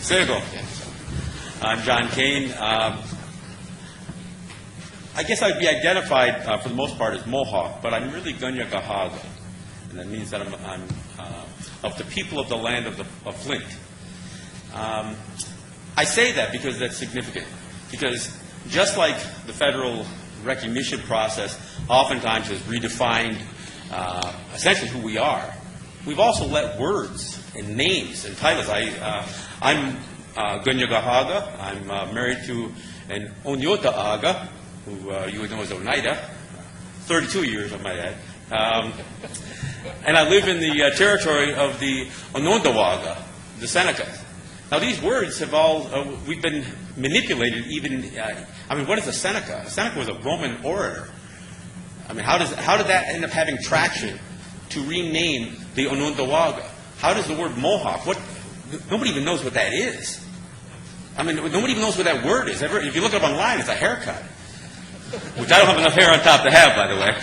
Sego. I'm John Kane. I guess I'd be identified for the most part as Mohawk, but I'm really Gunya Gahaga, and that means that I'm of the people of the land of Flint. I say that because that's significant, because just like the federal recognition process oftentimes has redefined essentially who we are, we've also let words and names and titles. I'm Gunya Gahaga. I'm married to an Onyota Aga, who you would know as Oneida, 32 years, I might add. And I live in the territory of the Onondawaga, the Senecas. Now, these words have all, we've been manipulated even, what is a Seneca? A Seneca was a Roman orator. How did that end up having traction to rename the Onondawaga? How does the word Mohawk, nobody even knows what that is. Nobody even knows what that word is. If you look it up online, it's a haircut, which I don't have enough hair on top to have, by the way.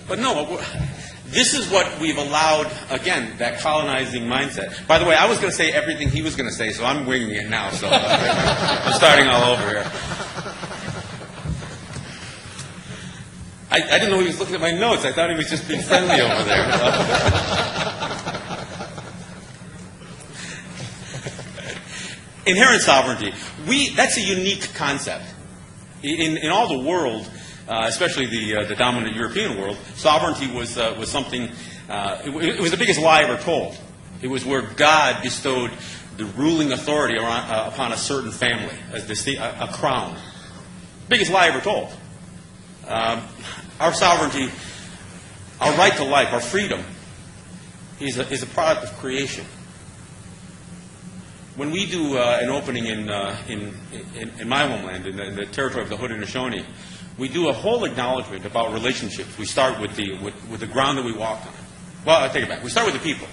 But no, this is what we've allowed, again, that colonizing mindset. By the way, I was going to say everything he was going to say, so I'm winging it now. So I'm starting all over here. I didn't know he was looking at my notes. I thought he was just being friendly over there. Inherent sovereignty. That's a unique concept. In all the world, especially the dominant European world, sovereignty was something, it was the biggest lie ever told. It was where God bestowed the ruling authority upon a certain family, as a crown. Biggest lie ever told. Our sovereignty, our right to life, our freedom, is a product of creation. When we do an opening in my homeland, in the territory of the Haudenosaunee, we do a whole acknowledgement about relationships. We start with the ground that we walk on. Well, I take it back. We start with the people.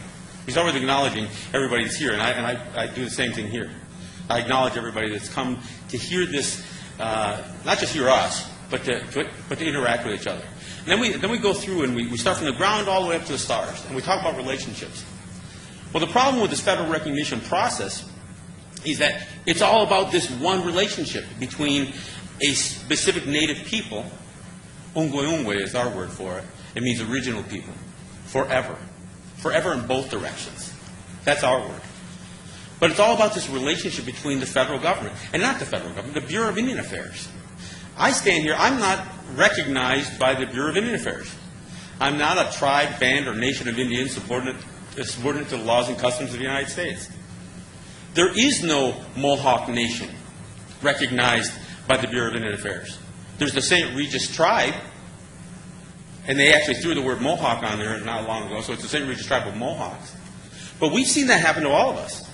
We start with acknowledging everybody that's here, and I do the same thing here. I acknowledge everybody that's come to hear this, not just hear us, but to interact with each other. And then we go through and we start from the ground all the way up to the stars, and we talk about relationships. Well, the problem with this federal recognition process is that it's all about this one relationship between a specific native people. Ungwe is our word for it. It means original people. Forever. Forever in both directions. That's our word. But it's all about this relationship between the federal government, and not the federal government, the Bureau of Indian Affairs. I stand here, I'm not recognized by the Bureau of Indian Affairs. I'm not a tribe, band, or nation of Indians subordinate to the laws and customs of the United States. There is no Mohawk nation recognized by the Bureau of Indian Affairs. There's the St. Regis tribe, and they actually threw the word Mohawk on there not long ago, so it's the St. Regis tribe of Mohawks. But we've seen that happen to all of us.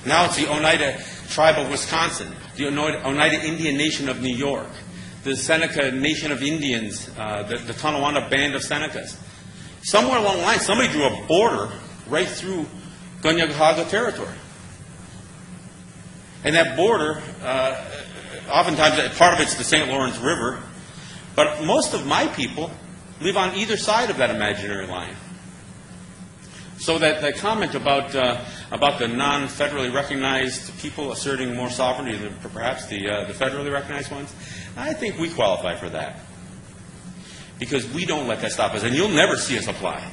Now it's the Oneida tribe of Wisconsin, the Oneida Indian Nation of New York, the Seneca Nation of Indians, the Tonawanda Band of Senecas. Somewhere along the line, somebody drew a border right through Gunya Gahaga territory. And that border, oftentimes, part of it's the St. Lawrence River, but most of my people live on either side of that imaginary line. So that comment about the non-federally recognized people asserting more sovereignty than perhaps the federally recognized ones, I think we qualify for that. Because we don't let that stop us. And you'll never see us apply.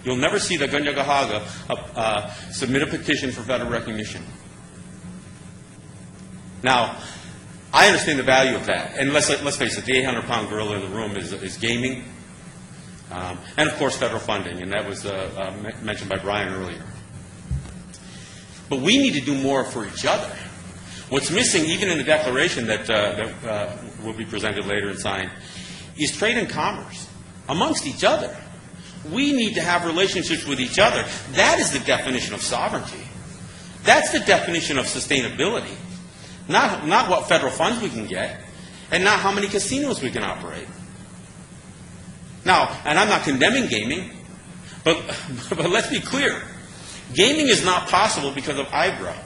You'll never see the Gunya Gahaga submit a petition for federal recognition. Now, I understand the value of that. And let's face it, the 800-pound gorilla in the room is gaming. And, of course, federal funding. And that was mentioned by Brian earlier. But we need to do more for each other. What's missing, even in the declaration that will be presented later and signed, is trade and commerce amongst each other. We need to have relationships with each other. That is the definition of sovereignty. That's the definition of sustainability. Not what federal funds we can get, and not how many casinos we can operate. Now, and I'm not condemning gaming, but let's be clear. Gaming is not possible because of IBRA.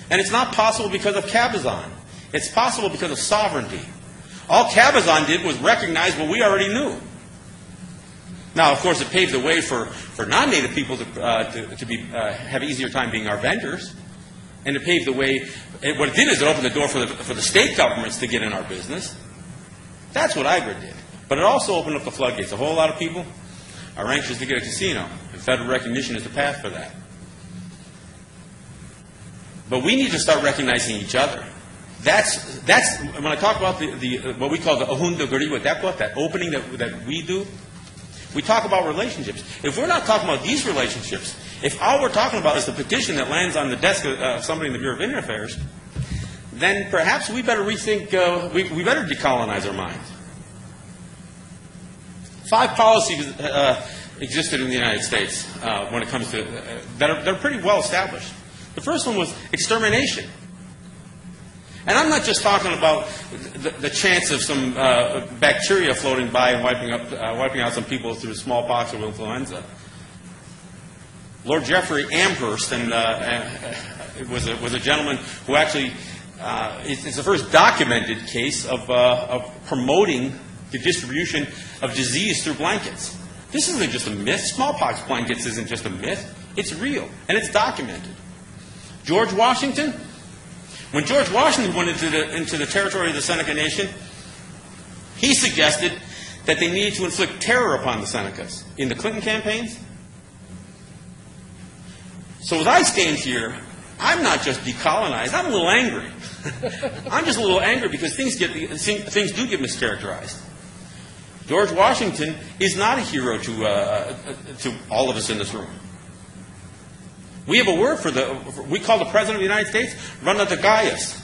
And it's not possible because of Cabazon. It's possible because of sovereignty. All Cabazon did was recognize what we already knew. Now, of course, it paved the way for for non-native people to have an easier time being our vendors, and to pave the way. What it did is it opened the door for the state governments to get in our business. That's what IGRA did. But it also opened up the floodgates. A whole lot of people are anxious to get a casino, and federal recognition is the path for that. But we need to start recognizing each other. That's when I talk about what we call the ahunda gariwa, that opening that we do. We talk about relationships. If we're not talking about these relationships, if all we're talking about is the petition that lands on the desk of somebody in the Bureau of Indian Affairs, then perhaps we better rethink, we better decolonize our minds. 5 policies existed in the United States when it comes to, that are pretty well established. The first one was extermination. And I'm not just talking about the chance of some bacteria floating by and wiping out some people through smallpox or influenza. Lord Jeffrey Amherst was a gentleman who actually it's the first documented case of promoting the distribution of disease through blankets. This isn't just a myth. Smallpox blankets isn't just a myth. It's real, and it's documented. George Washington. When George Washington went into the territory of the Seneca Nation, he suggested that they needed to inflict terror upon the Senecas in the Clinton campaigns. So as I stand here, I'm not just decolonized. I'm a little angry. I'm just a little angry because things do get mischaracterized. George Washington is not a hero to all of us in this room. We have a word we call the President of the United States Ranatagayas.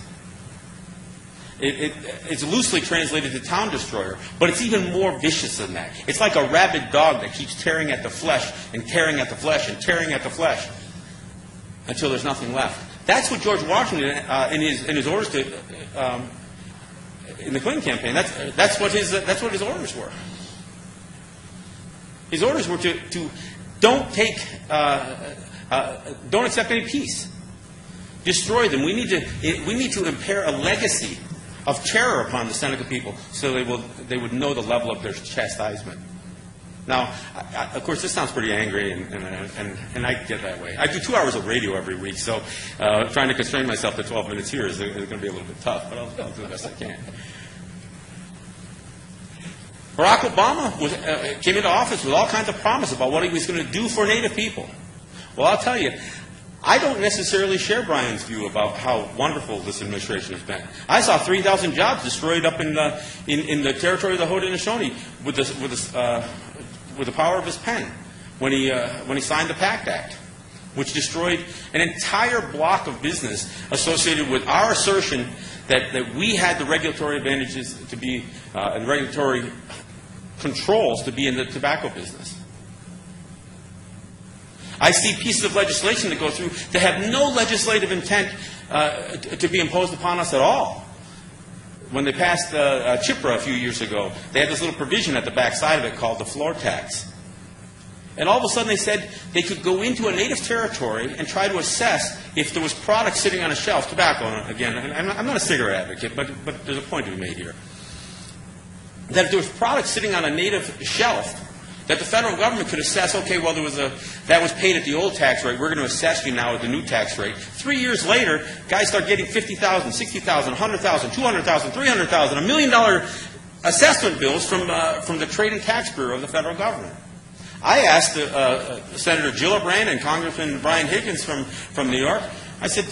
It's loosely translated to town destroyer, but it's even more vicious than that. It's like a rabid dog that keeps tearing at the flesh and tearing at the flesh and tearing at the flesh until there's nothing left. That's what George Washington, in his orders to, in the Clinton campaign, that's what his orders were. His orders were to don't accept any peace. Destroy them. We need to impair a legacy of terror upon the Seneca people so they would know the level of their chastisement. Now, of course, this sounds pretty angry, and I get that way. I do 2 hours of radio every week, so trying to constrain myself to 12 minutes here is going to be a little bit tough, but I'll do the best I can. Barack Obama came into office with all kinds of promise about what he was going to do for Native people. Well, I'll tell you, I don't necessarily share Brian's view about how wonderful this administration has been. I saw 3,000 jobs destroyed up in the territory of the Haudenosaunee with the power of his pen when he signed the PACT Act, which destroyed an entire block of business associated with our assertion that we had the regulatory advantages to be and regulatory controls to be in the tobacco business. I see pieces of legislation that go through that have no legislative intent to be imposed upon us at all. When they passed CHIPRA a few years ago, they had this little provision at the back side of it called the floor tax. And all of a sudden they said they could go into a native territory and try to assess if there was product sitting on a shelf, tobacco, again, I'm not a cigarette advocate, but there's a point to be made here. That if there was product sitting on a native shelf, that the federal government could assess, okay, well, that was paid at the old tax rate. We're going to assess you now at the new tax rate. 3 years later, guys start getting $50,000, $60,000, $100,000, $200,000, $300,000, $1 million assessment bills from the Trade and Tax Bureau of the federal government. I asked Senator Gillibrand and Congressman Brian Higgins from New York, I said,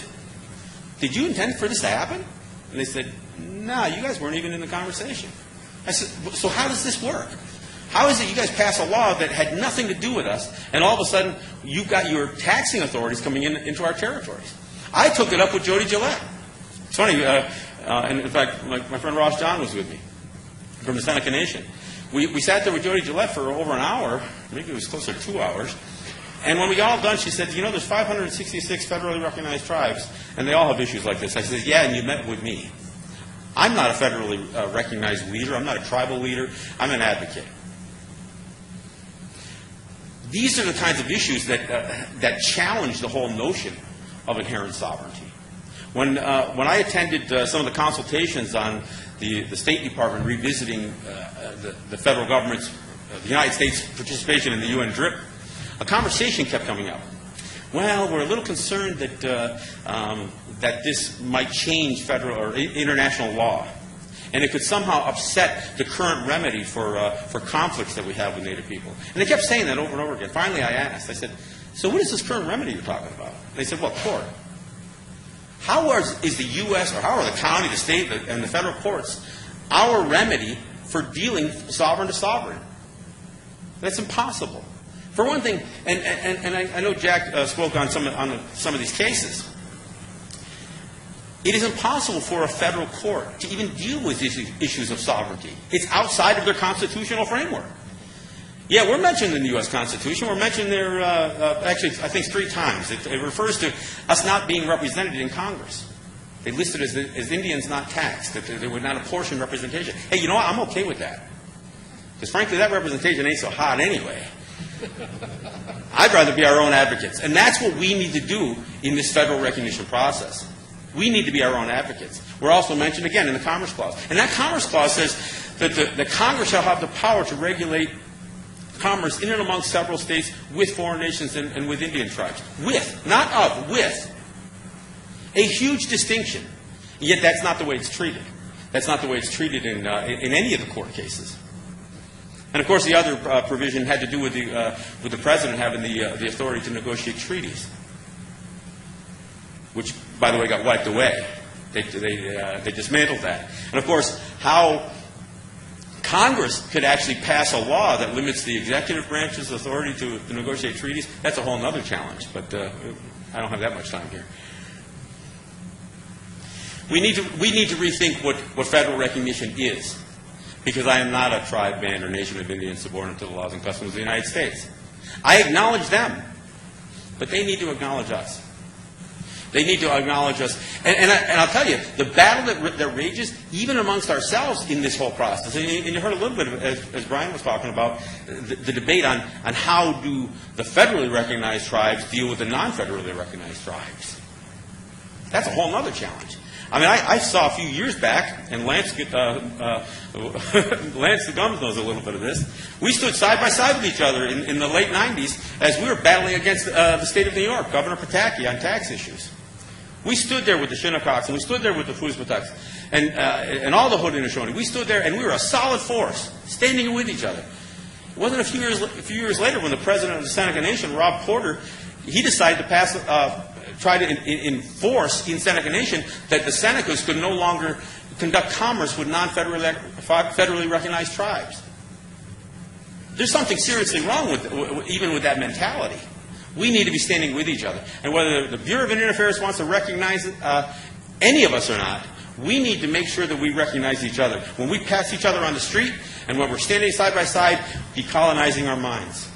did you intend for this to happen? And they said, no, you guys weren't even in the conversation. I said, so how does this work? How is it you guys pass a law that had nothing to do with us, and all of a sudden you've got your taxing authorities coming into our territories? I took it up with Jody Gillette. It's funny, and in fact, my friend Ross John was with me from the Seneca Nation. We sat there with Jody Gillette for over an hour, maybe it was closer to 2 hours, and when we got all done, she said, you know, there's 566 federally recognized tribes, and they all have issues like this. I said, yeah, and you met with me. I'm not a federally recognized leader. I'm not a tribal leader. I'm an advocate. These are the kinds of issues that challenge the whole notion of inherent sovereignty. When I attended some of the consultations on the State Department revisiting the federal government's, the United States participation in the UN DRIP, a conversation kept coming up. Well, we're a little concerned that that this might change federal or international law, and it could somehow upset the current remedy for conflicts that we have with Native people. And they kept saying that over and over again. Finally, I asked. I said, "So what is this current remedy you're talking about?" They said, "Well, court. How is the U.S. or how are the county, the state, and the federal courts our remedy for dealing sovereign to sovereign? That's impossible." For one thing, and I know Jack spoke on some of these cases. It is impossible for a federal court to even deal with issues of sovereignty. It's outside of their constitutional framework. Yeah, we're mentioned in the U.S. Constitution. We're mentioned there, actually, I think 3 times. It refers to us not being represented in Congress. They listed as Indians not taxed, that they would not apportion representation. Hey, you know what? I'm okay with that. Because frankly, that representation ain't so hot anyway. I'd rather be our own advocates. And that's what we need to do in this federal recognition process. We need to be our own advocates. We're also mentioned again in the Commerce Clause. And that Commerce Clause says that the Congress shall have the power to regulate commerce in and among several states with foreign nations and with Indian tribes. With, not of, with. A huge distinction. Yet that's not the way it's treated. That's not the way it's treated in any of the court cases. And of course, the other provision had to do with the president having the authority to negotiate treaties, which, by the way, got wiped away. They dismantled that. And of course, how Congress could actually pass a law that limits the executive branch's authority to negotiate treaties, that's a whole other challenge. But I don't have that much time here. We need to rethink what federal recognition is. Because I am not a tribe, band, or nation of Indians subordinate to the laws and customs of the United States. I acknowledge them, but they need to acknowledge us. They need to acknowledge us. And I'll tell you, the battle that rages, even amongst ourselves in this whole process, and you heard a little bit, as Brian was talking about, the debate on how do the federally recognized tribes deal with the non-federally recognized tribes. That's a whole other challenge. I mean, I saw a few years back, and Lance the Gums knows a little bit of this. We stood side by side with each other in the late 90s as we were battling against the state of New York, Governor Pataki, on tax issues. We stood there with the Shinnokaks, and we stood there with the Fuzbatucks, and all the Haudenosaunee. We stood there, and we were a solid force, standing with each other. It wasn't a few years later when the president of the Seneca Nation, Rob Porter, he decided to try to enforce in Seneca Nation that the Senecas could no longer conduct commerce with non-federally recognized tribes. There's something seriously wrong even with that mentality. We need to be standing with each other. And whether the Bureau of Indian Affairs wants to recognize any of us or not, we need to make sure that we recognize each other. When we pass each other on the street and when we're standing side by side, decolonizing our minds.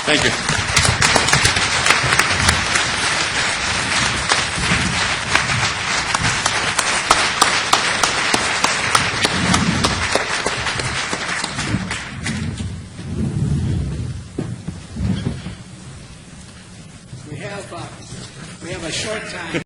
Thank you. We have a short time.